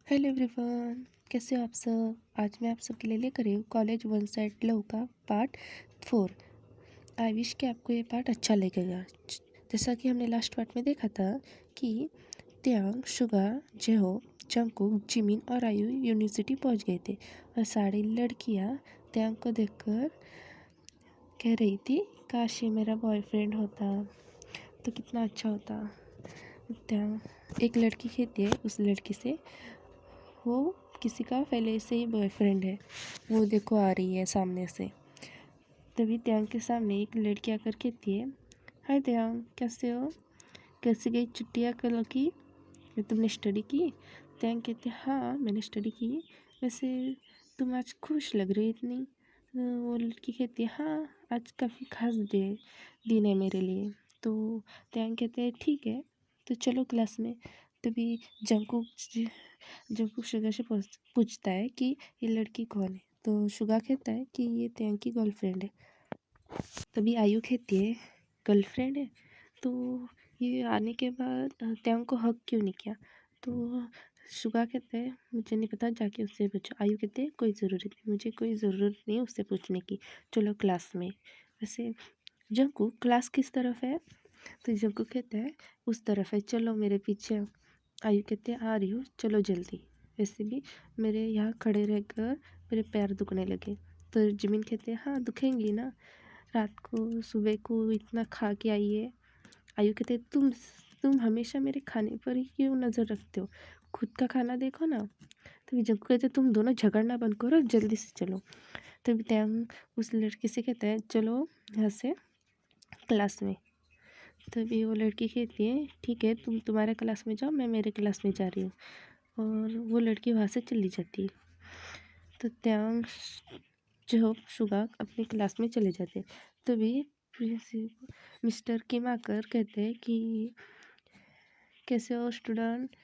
Hello everyone, कैसे हो आप सब। आज मैं आप सबके लिए लेकर आई हूँ कॉलेज वन साइड लव का पार्ट 4। आई विश कि आपको ये पार्ट अच्छा लगेगा। जैसा कि हमने लास्ट पार्ट में देखा था कि त्यांग, शुगा, जेहो, जंगकुक, जिमिन और आयु यूनिवर्सिटी पहुंच गए थे और सारी लड़कियां त्यांग को देखकर कह रही थी, काश ये मेरा बॉयफ्रेंड होता तो कितना अच्छा होता। त्यांग एक लड़की कहती है उस लड़की से, वो किसी का पहले से ही बॉयफ्रेंड है, वो देखो आ रही है सामने से। तभी त्यांग के सामने एक लड़की आकर कहती है, हाय त्यांग, कैसे हो, कैसी गई छुट्टियाँ कल की, तुमने स्टडी की। त्यांग कहते हाँ मैंने स्टडी की। वैसे तुम आज खुश लग रही हो इतनी। वो लड़की कहती है हाँ आज काफ़ी खास दिन है मेरे लिए। तो त्यांग कहते हैं ठीक है तो चलो क्लास में। तभी जंगकुक शुगा से पूछता है कि ये लड़की कौन है। तो शुगा कहता है कि ये त्यांग की गर्लफ्रेंड है। तभी आयु कहती है गर्लफ्रेंड है तो ये आने के बाद त्यांग को हक क्यों नहीं किया। तो शुगा कहते हैं मुझे नहीं पता, जाके उससे पूछो। आयु कहते हैं कोई ज़रूरत नहीं, मुझे कोई ज़रूरत नहीं उससे पूछने की, चलो क्लास में। वैसे जंगकुक क्लास किस तरफ है। तो जंगकुक कहता है उस तरफ है, चलो मेरे पीछे। आयु कहते हैं आ रही हूँ चलो जल्दी, वैसे भी मेरे यहाँ खड़े रहकर मेरे पैर दुखने लगे। तो जिमिन कहते हैं हाँ दुखेंगी ना, रात को सुबह को इतना खा के आई है। आयु कहते तुम हमेशा मेरे खाने पर ही क्यों नज़र रखते हो, खुद का खाना देखो ना। तभी जंकू कहते तुम दोनों झगड़ना बंद करो जल्दी से चलो। तभी त्यांग उस लड़की से कहता है चलो यहाँ से क्लास में। तभी वो लड़की कहती है ठीक है तुम तुम्हारे क्लास में जाओ, मैं मेरे क्लास में जा रही हूँ। और वो लड़की वहाँ से चली जाती है। तो त्यांग जो शुगा अपनी क्लास में चले जाते। तभी प्रिंसिपल मिस्टर किम आकर कहते हैं कि कैसे हो स्टूडेंट,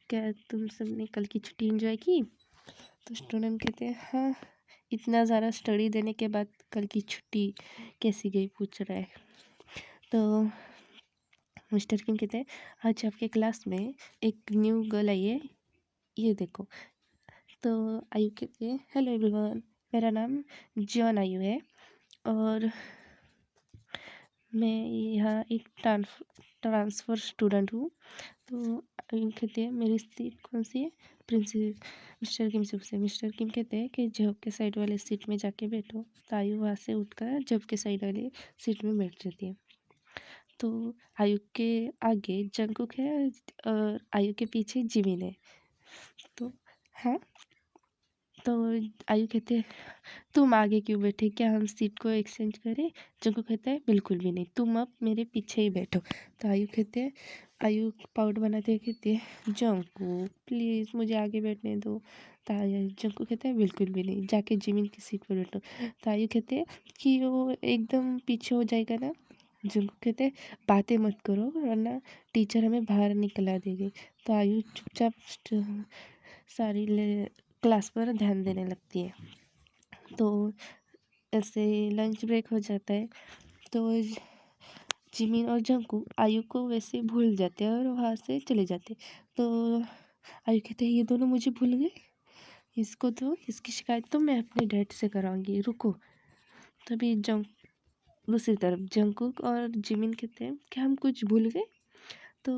क्या तुम सबने कल की छुट्टी एंजॉय की। तो स्टूडेंट कहते हैं हाँ, इतना ज़्यादा स्टडी देने के बाद कल की छुट्टी कैसी गई पूछ रहा है। तो मिस्टर किम कहते हैं आज आपके क्लास में एक न्यू गर्ल आई है, ये देखो। तो आयु कहती है हेलो एवरीवन, मेरा नाम जॉन आयु है और मैं यहाँ एक ट्रांसफ़र स्टूडेंट हूँ। तो आयु कहते हैं मेरी सीट कौन सी है। मिस्टर किम से पूछते हैं। मिस्टर किम कहते हैं कि जॉब के साइड वाले सीट में जाके बैठो। तो आयु वहाँ से उठकर जॉब के साइड वाले सीट में बैठ जाती है। तो आयु के आगे जंगकुक है और आयु के पीछे जिमिन है। तो हाँ, तो आयु कहते हैं तुम आगे क्यों बैठे, क्या हम सीट को एक्सचेंज करें। जंगकुक कहता है बिल्कुल भी नहीं, तुम अब मेरे पीछे ही बैठो। तो आयु कहते हैं, आयु पाउट बनाते हुए कहती है जंगकुक प्लीज़ मुझे आगे बैठने दो। तो जंगकुक कहता है बिल्कुल भी नहीं, जाके जिमिन की सीट पर बैठो। तो आयु कहते हैं कि वो एकदम पीछे हो जाएगा ना। जंगकुक कहते हैं बातें मत करो वरना टीचर हमें बाहर निकला देगी। तो आयु चुपचाप सारी क्लास पर ध्यान देने लगती है। तो ऐसे लंच ब्रेक हो जाता है। तो जिमिन और जंकू आयु को वैसे भूल जाते हैं और वहाँ से चले जाते। तो आयु कहते हैं ये दोनों मुझे भूल गए, इसको तो इसकी शिकायत तो मैं अपने डैड से कराऊंगी, रुको। तभी दूसरी तरफ जंकुक और जिमिन कहते हैं कि हम कुछ भूल गए। तो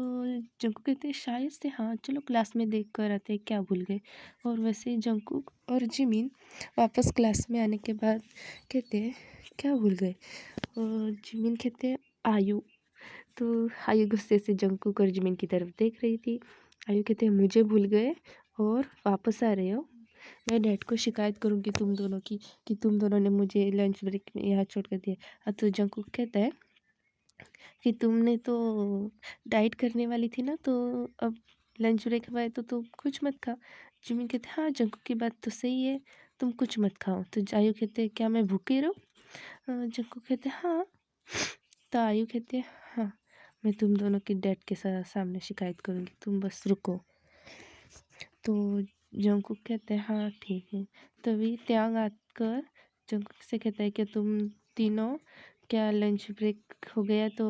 जंकुक कहते हैं शायद से हाँ, चलो क्लास में देख कर आते हैं क्या भूल गए। और वैसे जंकुक और जिमिन वापस क्लास में आने के बाद कहते हैं क्या भूल गए। और जिमिन कहते हैं आयु। तो आयु गुस्से से जंकुक और जिमिन की तरफ देख रही थी। आयु कहते हैं मुझे भूल गए और वापस आ रहे हो, मैं डैड को शिकायत करूँगी तुम दोनों की कि तुम दोनों ने मुझे लंच ब्रेक में यहाँ छोड़ कर दिया। तो जंकुक कहता है कि तुमने तो डाइट करने वाली थी ना, तो अब लंच ब्रेक हुआ है तो तुम कुछ मत खाओ। जिमिन कहते हाँ जंकुक की बात तो सही है, तुम कुछ मत खाओ। तो आयु कहते हैं क्या मैं भूखे रहूँ। जंकुक कहते हाँ। तो आयु कहते हैं हाँ, मैं तुम दोनों की डैड के सामने शिकायत करूँगी, तुम बस रुको। तो जंकुक कहते हैं हाँ ठीक है। तभी त्यांग आकर जंकुक से कहता है कि तुम तीनों क्या लंच ब्रेक हो गया तो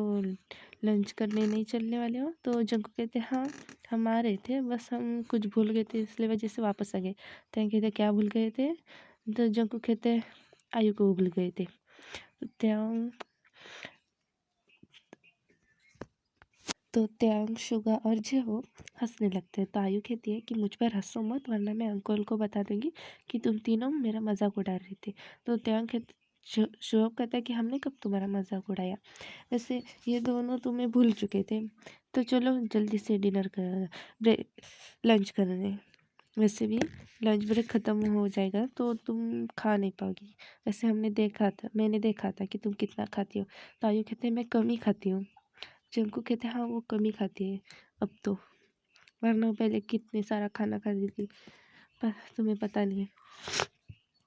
लंच करने नहीं चलने वाले हो। तो जंकुक कहते हैं हाँ हम आ रहे थे, बस हम कुछ भूल गए थे इसलिए वजह से वापस आ गए। तो कहते क्या भूल गए थे? तो जंकू कहते आयु को भूल गए थे। तो त्यांग, शुगा और जेहो हंसने लगते हैं। तो आयु कहती है कि मुझ पर हंसो मत, वरना मैं अंकल को बता दूंगी कि तुम तीनों मेरा मजाक उड़ा रही थी। तो त्यांग कहते शुभ कहता है कि हमने कब तुम्हारा मजाक उड़ाया, वैसे ये दोनों तुम्हें भूल चुके थे। तो चलो जल्दी से डिनर कर लंच करने, वैसे भी लंच ब्रेक ख़त्म हो जाएगा तो तुम खा नहीं पाओगी। वैसे मैंने देखा था कि तुम कितना खाती हो। तो आयु कहते हैं मैं कम ही खाती हूँ। जंकू कहते हैं हाँ वो कम ही खाती है अब तो, वरना पहले कितने सारा खाना खाती थी, पर तुम्हें पता नहीं है।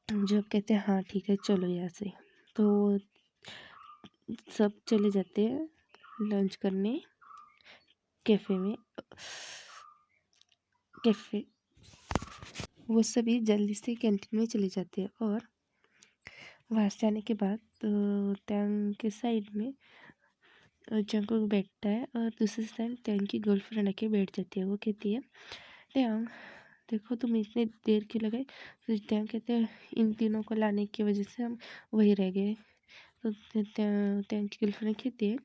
जब कहते हैं हाँ ठीक है चलो यहाँ से। तो सब चले जाते हैं लंच करने कैफ़े। वो सभी जल्दी से कैंटीन में चले जाते हैं और वहाँ से आने के बाद टैंग के साइड में जंकुक बैठता है और दूसरी साइड टैंग की गर्लफ्रेंड आके बैठ जाती है। वो कहती है टैंग देखो तुम इतनी देर क्यों लगाई? तो टैंग कहते हैं इन तीनों को लाने की वजह से हम वहीं रह गए। तो टैंग की गर्लफ्रेंड कहती है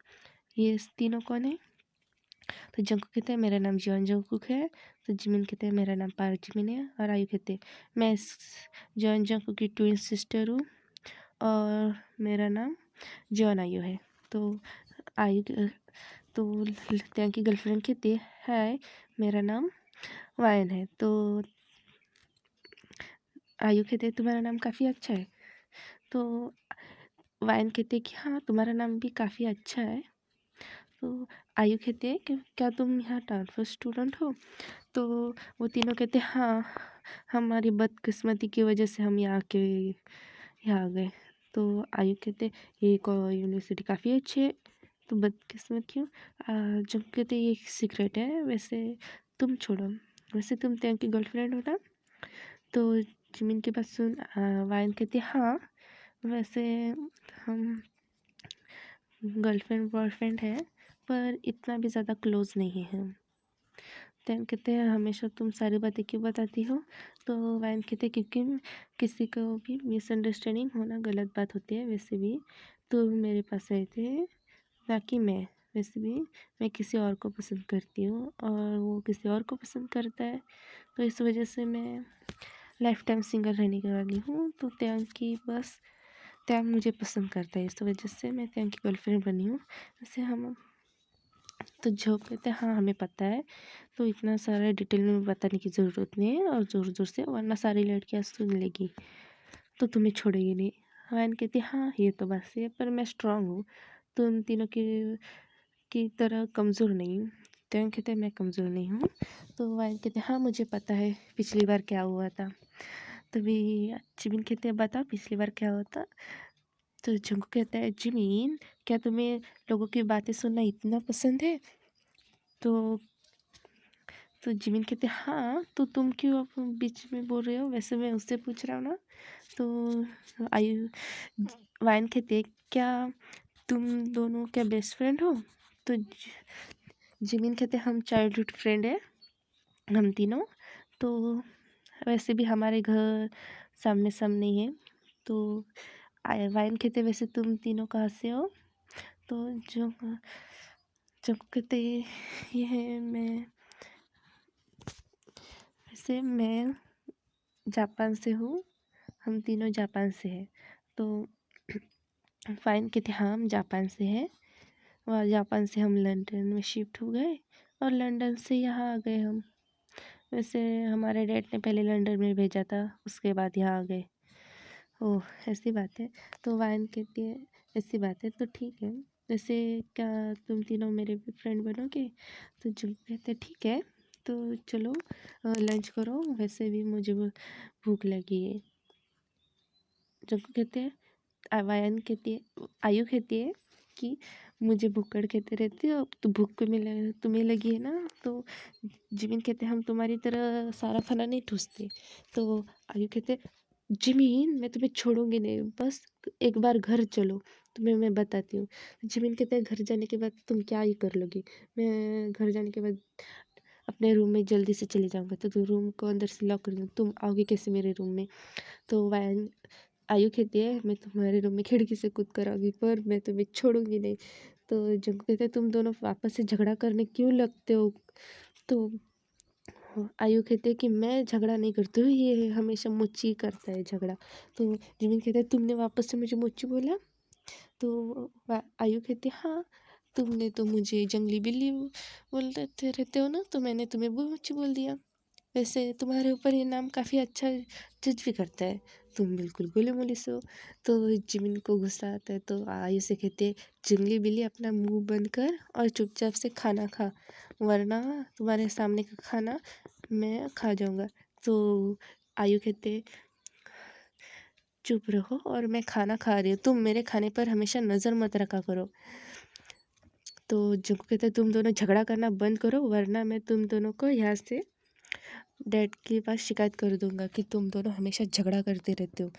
ये तीनों कौन है? तो जंकुक कहते हैं मेरा नाम जॉन जंकुक है। तो जिमिन कहते हैं मेरा नाम पार्क जिमिन है। और आयु कहते हैं मैं जॉन जंकुक की ट्विन सिस्टर हूँ और मेरा नाम जॉन आयु है। तो आयु तो टैंग की गर्लफ्रेंड कहती है हाय मेरा नाम वायन है। तो आयु कहते हैं तुम्हारा नाम काफ़ी अच्छा है। तो वायन कहते हैं कि हाँ तुम्हारा नाम भी काफ़ी अच्छा है। तो आयु कहते हैं कि क्या तुम यहाँ ट्रांसफर स्टूडेंट हो? तो वो तीनों कहते हैं हाँ हमारी बदकिस्मती की वजह से हम यहाँ आ गए। तो आयु कहते ये यूनिवर्सिटी काफ़ी अच्छी है। तो बदकिस्मत क्यों? जब कहते ये एक सीक्रेट है, वैसे तुम छोड़ो, वैसे तुम टैंक की गर्लफ्रेंड हो ना? तो जिमिन की बात सुन वायन कहती हाँ वैसे हम गर्लफ्रेंड बॉयफ्रेंड है, पर इतना भी ज़्यादा क्लोज नहीं है। टैंग कहते हैं हमेशा तुम सारी बातें क्यों बताती हो? तो वैन कहते हैं क्योंकि किसी को भी मिसअंडरस्टैंडिंग होना गलत बात होती है। वैसे भी तो मेरे पास आए थे ना कि मैं, वैसे भी मैं किसी और को पसंद करती हूँ और वो किसी और को पसंद करता है। तो इस वजह से मैं लाइफ टाइम सिंगल रहने की वाली हूँ। तो त्याग मुझे पसंद करता है, इस वजह से मैं त्याग की गर्लफ्रेंड बनी हूँ। वैसे हम तो जो कहते हैं हाँ हमें पता है, तो इतना सारा डिटेल में बताने की ज़रूरत नहीं है और ज़ोर ज़ोर से, वरना सारी लड़कियाँ सुन लेगी तो तुम्हें छोड़ेगी नहीं। वायन कहती हाँ ये तो बात सही है, पर मैं स्ट्रांग हूँ, तुम तीनों की तरह कमज़ोर नहीं हूँ। तो कहते हैं मैं कमज़ोर नहीं हूँ। तो वायन कहते हैं हाँ मुझे पता है पिछली बार क्या हुआ था। तभी जिमिन कहते हैं बता पिछली बार क्या हुआ था? तो जंगू कहता है जिमिन क्या तुम्हें लोगों की बातें सुनना इतना पसंद है? तो जिमिन कहते हाँ तो तुम क्यों अब बीच में बोल रहे हो? वैसे मैं उससे पूछ रहा हूँ ना। तो आयु वायन कहते क्या तुम दोनों क्या बेस्ट फ्रेंड हो? तो जिमिन कहते हम चाइल्डहुड फ्रेंड है हम तीनों। तो वैसे भी हमारे घर सामने सामने ही है। तो वायन कहते वैसे तुम तीनों कहाँ से हो? तो जो जब कहते ये है मैं जापान से हूँ, हम तीनों जापान से हैं। तो फाइन कहते हाँ हम जापान से हैं, और जापान से हम लंदन में शिफ्ट हो गए और लंदन से यहाँ आ गए हम। वैसे हमारे डैड ने पहले लंदन में भेजा था, उसके बाद यहाँ आ गए। ओह ऐसी बात है। तो वाइन कहती है ऐसी बात है तो ठीक है, वैसे क्या तुम तीनों मेरे भी फ्रेंड बनोगे? तो जुल कहते ठीक है, तो चलो लंच करो, वैसे भी मुझे भूख लगी है। जब कहते हैं वायन कहती है आयु कहती है कि मुझे भूखड़ कहते रहती हो, तो भूख तुम्हें लगी है ना? तो जिमिन कहते हम तुम्हारी तरह सारा खाना नहीं ठूसते। तो आयु कहते जिमिन मैं तुम्हें छोड़ूंगी नहीं, बस एक बार घर चलो, तुम्हें मैं बताती हूँ। जिमिन कहते हैं घर जाने के बाद तुम क्या ही कर लोगी? मैं घर जाने के बाद अपने रूम में जल्दी से चले जाऊँगा। तो रूम को अंदर से लॉक कर दूँ, तुम आओगे कैसे मेरे रूम में? तो वायन आयु कहती है, मैं तुम्हारे रूम में खिड़की से कूद कर आऊँगी, पर मैं तुम्हें छोड़ूंगी नहीं। तो जंगू कहते हैं, तुम दोनों वापस से झगड़ा करने क्यों लगते हो? तो आयु कहते हैं कि मैं झगड़ा नहीं करती हूँ, ये हमेशा मुझसे ही करता है झगड़ा। तो जिमिन कहते हैं, तुमने वापस से मुझे मुच्ची बोला? तो आयु कहती है, हाँ, तुमने तो मुझे जंगली बिल्ली बोलते रहते हो ना, तो मैंने तुम्हें मुच्ची बोल दिया। वैसे तुम्हारे ऊपर ये नाम काफ़ी अच्छा जज भी करता है, तुम बिल्कुल गोले मोली से हो। तो जिमिन को गुस्सा आता है, तो आयु से कहते हैं, जंगली बिल्ली अपना मुंह बंद कर और चुपचाप से खाना खा, वरना तुम्हारे सामने का खाना मैं खा जाऊंगा। तो आयु कहते, चुप रहो और मैं खाना खा रही हूँ, तुम मेरे खाने पर हमेशा नज़र मत रखा करो। तो जंगू कहते हैं, तुम दोनों झगड़ा करना बंद करो, वरना मैं तुम दोनों को यहाँ से डैड के पास शिकायत कर दूंगा कि तुम दोनों हमेशा झगड़ा करते रहते हो।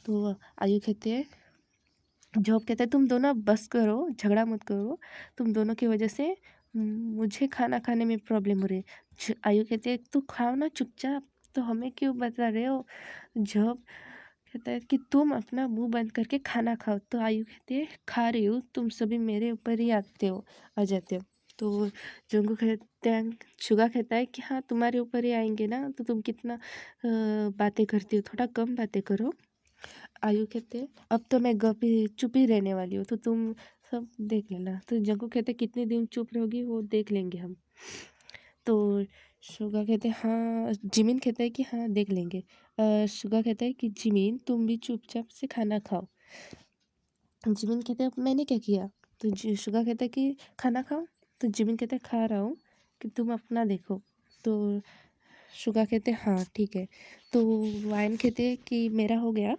तो आयु कहते हैं, जॉब कहता है, तुम दोनों बस करो, झगड़ा मत करो, तुम दोनों की वजह से मुझे खाना खाने में प्रॉब्लम हो रही है। आयु कहते हैं, तू खाओ ना चुपचाप, तो हमें क्यों बता रहे हो? जॉब कहता है कि तुम अपना मुंह बंद करके खाना खाओ। तो आयु कहती है, खा रही हूँ, तुम सभी मेरे ऊपर ही आ जाते हो। तो जंगू कहते हैं, शुगा कहता है कि हाँ, तुम्हारे ऊपर ही आएंगे ना, तो तुम कितना बातें करती हो, थोड़ा कम बातें करो। आयु कहते हैं, अब तो मैं चुप ही रहने वाली हूँ, तो तुम सब देख लेना। तो जंगू कहते हैं, कितने दिन चुप रहोगी वो देख लेंगे हम। तो शुगा कहते हैं, हाँ, जिमिन कहता है कि हाँ, देख लेंगे। शुगा कहता है कि जिमिन, तुम भी चुपचाप से खाना खाओ। जिमिन कहते हैं, मैंने क्या किया? तो शुगा कहता है कि खाना खाओ। तो जिमिन कहते हैं, खा रहा हूँ, कि तुम अपना देखो। तो शुगा कहते हैं, हाँ ठीक है। तो वाइन कहते हैं कि मेरा हो गया,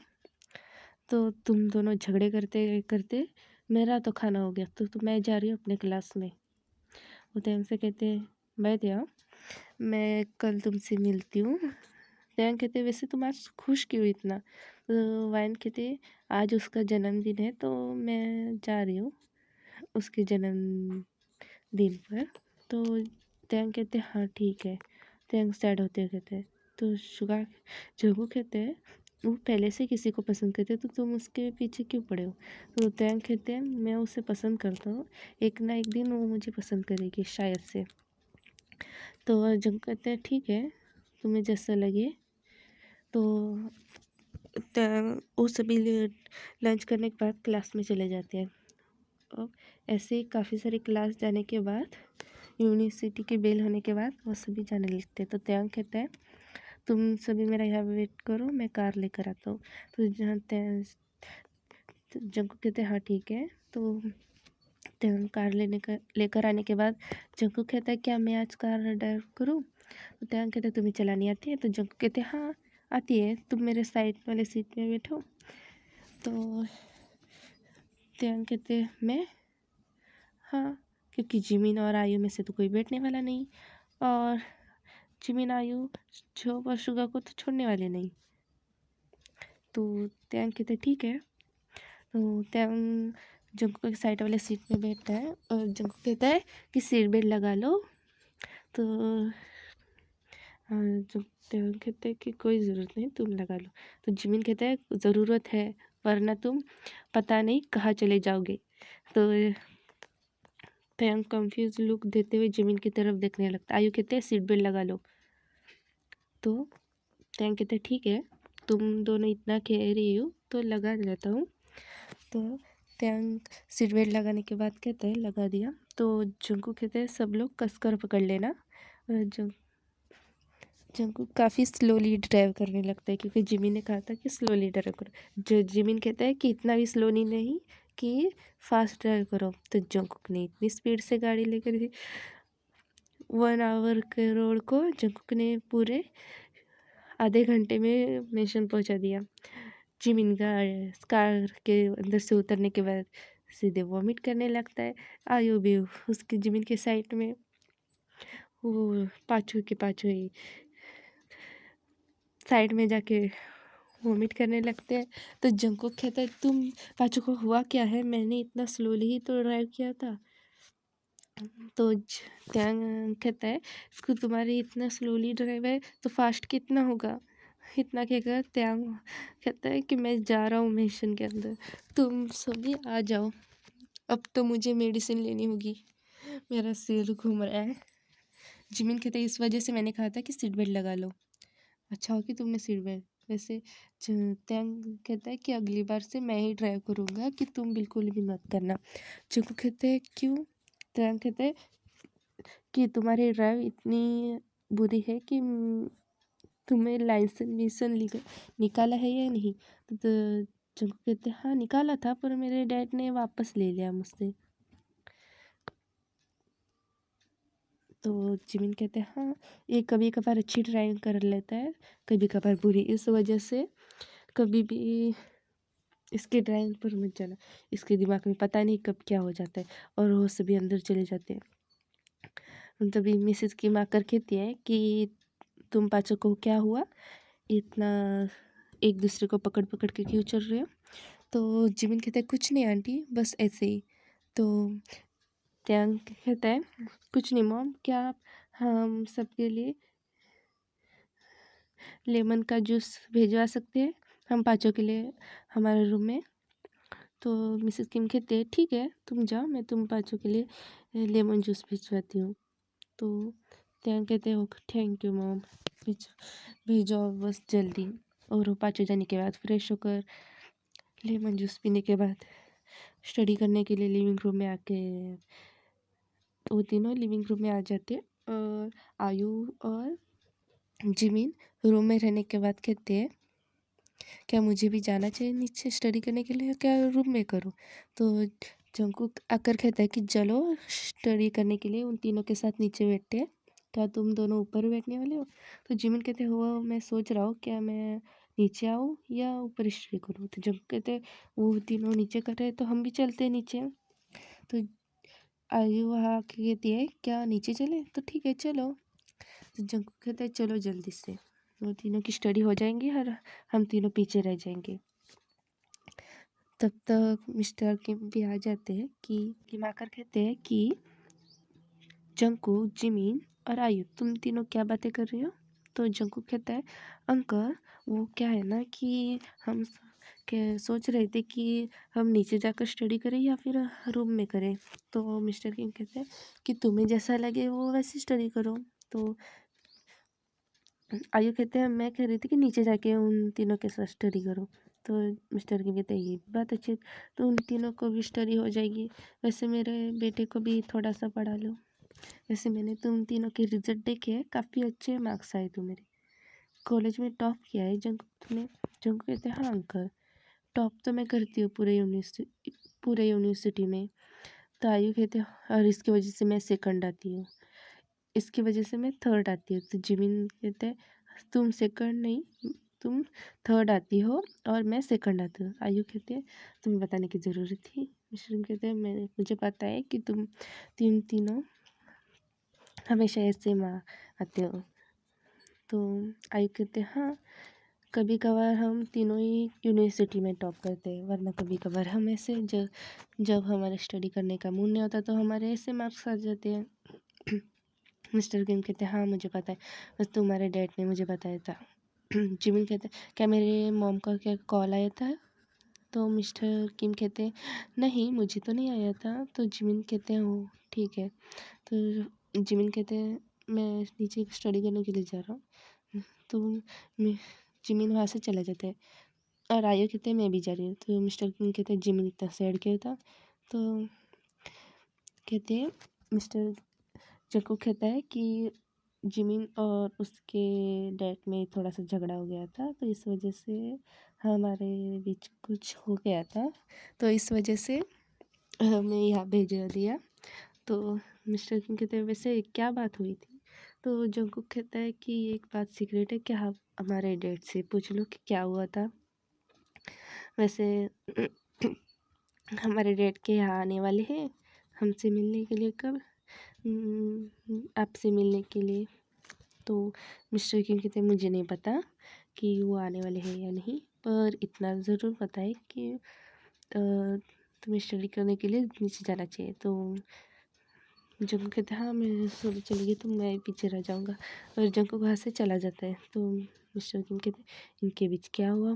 तो तुम दोनों झगड़े करते करते मेरा तो खाना हो गया, तो मैं जा रही हूँ अपने क्लास में। वो तैंग से कहते हैं, बैठ जाओ, मैं कल तुमसे मिलती हूँ। तैंग कहते हैं, वैसे तुम आज खुश क्यों इतना? तो वाइन कहते हैं, आज उसका जन्मदिन है, तो मैं जा रही हूँ उसके जन्मदिन पर। तो तैंग कहते हैं, हाँ ठीक है। तैंग सैड होते हुए कहते हैं, तो शुगा जोगू कहते हैं, वो पहले से किसी को पसंद करते हैं, तो तुम उसके पीछे क्यों पड़े हो? तो तैंग कहते हैं, मैं उसे पसंद करता हूँ, एक ना एक दिन वो मुझे पसंद करेगी शायद से। तो जंग कहते हैं, ठीक है, तुम्हें जैसा लगे। तो वो सभी लंच करने के बाद क्लास में चले जाते हैं। और ऐसे ही काफ़ी सारी क्लास जाने के बाद, यूनिवर्सिटी के बेल होने के बाद वो सभी जाने लगते हैं। तो त्यांग कहता है, तुम सभी मेरा यहाँ वेट करो, मैं कार लेकर आता हूँ। तो जहाँ जंकू कहते हैं, हाँ ठीक है। तो त्यांग कार लेकर आने के बाद जंकू कहता है, क्या मैं आज कार ड्राइव करूँ? तो त्यांग कहते हैं, तुम्हें चलानी आती है? तो जंकू कहते हैं, हाँ आती है, तुम मेरे साइड वाले सीट में बैठो। तो त्यांग कहते हैं, मैं? हाँ, क्योंकि जिमिन और आयु में से तो कोई बैठने वाला नहीं, और जिमिन, आयु, छोप और शुगा को तो छोड़ने वाले नहीं। तो त्यांग कहते ठीक है। तो त्यांग जंकू के साइड वाले सीट में बैठता है, और जंकू कहता है कि सीट बेल्ट लगा लो। तो जो त्यांग कहते हैं कि कोई ज़रूरत नहीं, तुम लगा लो। तो जिमिन कहता है, ज़रूरत है, वरना तुम पता नहीं कहाँ चले जाओगे। तो त्यांग कंफ्यूज लुक देते हुए जिमिन की तरफ देखने लगता है। आयु कहते हैं, सीट बेल्ट लगा लो। तो त्यांग कहते हैं, ठीक है, तुम दोनों इतना कह रही हो तो लगा देता हूँ। तो त्यांग सीट बेल्ट लगाने के बाद कहते हैं, लगा दिया। तो जंकू कहते हैं, सब लोग कसकर पकड़ लेना। और जंकू काफ़ी स्लोली ड्राइव करने लगता है, क्योंकि जिमिन ने कहा था कि स्लोली ड्राइव करो। जो जिमिन कहता है कि इतना भी स्लोली नहीं कि फास्ट ड्राइव करो। तो जंकुक ने इतनी स्पीड से गाड़ी लेकर 1 आवर के रोड को जंकुक ने पूरे आधे घंटे में मिशन पहुंचा दिया। जिमिन का कार के अंदर से उतरने के बाद सीधे वॉमिट करने लगता है। आयु भी उसके जिमिन के साइड में वो पाछू के पाछू ही साइड में जाके वॉमिट करने लगते हैं। तो जंकुक कहता है, तुम पाछू को हुआ क्या है? मैंने इतना स्लोली ही तो ड्राइव किया था। तो त्याग कहता है, इसको तुम्हारे इतना स्लोली ड्राइव है तो फास्ट कितना होगा? इतना कहकर त्याग कहता है कि मैं जा रहा हूँ मिशन के अंदर, तुम सभी आ जाओ, अब तो मुझे मेडिसिन लेनी होगी, मेरा सिर घूम रहा है। जिमिन कहते हैं, इस वजह से मैंने कहा था कि सीट बेल्ट लगा लो, अच्छा हो कि तुमने सीट बेल्ट। वैसे त्यांग कहता है कि अगली बार से मैं ही ड्राइव करूँगा, कि तुम बिल्कुल भी मत करना। चिंकू कहते हैं क्यों? त्यांग कहते हैं कि तुम्हारी ड्राइव इतनी बुरी है कि तुम्हें लाइसेंस निकाला है या नहीं? तो चिंकू कहते हैं हाँ निकाला था, पर मेरे डैड ने वापस ले लिया मुझसे। तो जिमिन कहते हैं हाँ, ये कभी कभार अच्छी ड्राइविंग कर लेता है, कभी कभार बुरी, इस वजह से कभी भी इसके ड्राइविंग पर मत जाना, इसके दिमाग में पता नहीं कब क्या हो जाता है और वो सभी अंदर चले जाते हैं। तभी मिसेस की माँ कर कहती है कि तुम पाचक को क्या हुआ, इतना एक दूसरे को पकड़ पकड़ के क्यों चल रहे हो? तो जिमिन कहता है कुछ नहीं आंटी, बस ऐसे ही। तो त्यांग कहता है कुछ नहीं मॉम, क्या आप हम सबके लिए लेमन का जूस भिजवा सकते हैं, हम पाँचों के लिए हमारे रूम में? तो मिसेस किम कहते हैं ठीक है तुम जाओ, मैं तुम पाँचों के लिए लेमन जूस भिजवाती हूँ। तो त्यांग कहते हैं ओके थैंक यू मॉम, भेजो बस जल्दी। और वो पाँचों जाने के बाद फ्रेश होकर लेमन जूस पीने के बाद स्टडी करने के लिए लिविंग रूम में आके वो तीनों लिविंग रूम में आ जाते हैं। और आयु और जिमिन रूम में रहने के बाद कहते हैं क्या मुझे भी जाना चाहिए नीचे स्टडी करने के लिए, क्या रूम में करूँ? तो जंकुक आकर कहता है कि चलो स्टडी करने के लिए उन तीनों के साथ नीचे बैठते हैं, क्या तुम दोनों ऊपर बैठने वाले हो? तो जिमिन कहते हैं वो मैं सोच रहा हूँ क्या मैं नीचे आऊँ या ऊपर स्टडी करूँ? तो जंकुक कहते हैं वो तीनों नीचे कर रहे हैं तो हम भी चलते हैं नीचे। तो आयु वहाँ कहती है क्या नीचे चले? तो ठीक है चलो। तो जंकुक कहता है चलो जल्दी से, वो तीनों की स्टडी हो जाएंगी और हम तीनों पीछे रह जाएंगे। तब तक मिस्टर किम भी आ जाते हैं कि किम आकर कहते हैं कि जंकू, जिमिन और आयु तुम तीनों क्या बातें कर रही हो? तो जंकू कहता है अंकल वो क्या है ना कि हम सोच रहे थे कि हम नीचे जाकर स्टडी करें या फिर रूम में करें। तो मिस्टर किम कहते हैं कि तुम्हें जैसा लगे वो वैसे स्टडी करो। तो आयु कहते हैं मैं कह रही थी कि नीचे जाके उन तीनों के साथ स्टडी करो। तो मिस्टर किम कहते हैं ये बात अच्छी है, तो उन तीनों को भी स्टडी हो जाएगी, वैसे मेरे बेटे को भी थोड़ा सा पढ़ा लो। वैसे मैंने तुम तीनों के रिजल्ट देखे हैं, काफ़ी अच्छे मार्क्स आए तुम्हारे, कॉलेज में टॉप किया है जंकु तुमने। जंकु कहते हैं हाँ अंकल, टॉप तो मैं करती हूँ पूरे यूनिवर्सिटी में। तो आयु कहते हैं और इसकी वजह से मैं सेकंड आती हूँ, इसकी वजह से मैं थर्ड आती हूँ। तो जिमिन कहते हैं तुम सेकंड नहीं, तुम थर्ड आती हो और मैं सेकंड आती हूँ। आयु कहते हैं तुम्हें बताने की ज़रूरत थी। मिश्रण कहते हैं मैं मुझे पता है कि तुम तीनों हमेशा ऐसे माँ आते हो। तो आयु कहते हैं हाँ, कभी कभार हम तीनों ही यूनिवर्सिटी में टॉप करते हैं, वरना कभी कभार हम ऐसे जब हमारे स्टडी करने का मूड नहीं होता तो हमारे ऐसे मार्क्स आ जाते हैं। मिस्टर किम कहते हैं हाँ मुझे पता है, बस तुम्हारे डैड ने मुझे बताया था। जिमिन कहते हैं क्या मेरे मॉम का क्या कॉल आया था? तो मिस्टर किम कहते हैं नहीं मुझे तो नहीं आया था। तो जिमिन कहते हैं ओ ठीक है। तो जिमिन कहते हैं मैं नीचे स्टडी करने के लिए जा रहा हूँ। तो जिमिन वहाँ से चला जाता है और आयु कहते हैं मैं भी जा रही हूँ। तो मिस्टर किम कहते हैं जिमिन इतना सैड क्यों था? तो कहते हैं मिस्टर जको कहता है कि जिमिन और उसके डैड में थोड़ा सा झगड़ा हो गया था, तो इस वजह से हमारे बीच कुछ हो गया था, तो इस वजह से हमें यहाँ भेज दिया। तो मिस्टर किम कहते हैं वैसे क्या बात हुई थी? तो जंकुक कहता है कि एक बात सीक्रेट है, क्या आप हमारे डैड से पूछ लो कि क्या हुआ था। वैसे हमारे डैड के यहाँ आने वाले हैं हमसे मिलने के लिए, कब? आपसे मिलने के लिए। तो मिस्टर किम कहते हैं मुझे नहीं पता कि वो आने वाले हैं या नहीं, पर इतना ज़रूर पता है कि तुम्हें स्टडी करने के लिए नीचे जाना चाहिए। तो जंगू कहता है हाँ मैं सोलो चली गई तो मैं पीछे रह जाऊँगा, और जंगू वहाँ से चला जाता है। तो मिस्टर किम कहते हैं इनके बीच क्या हुआ?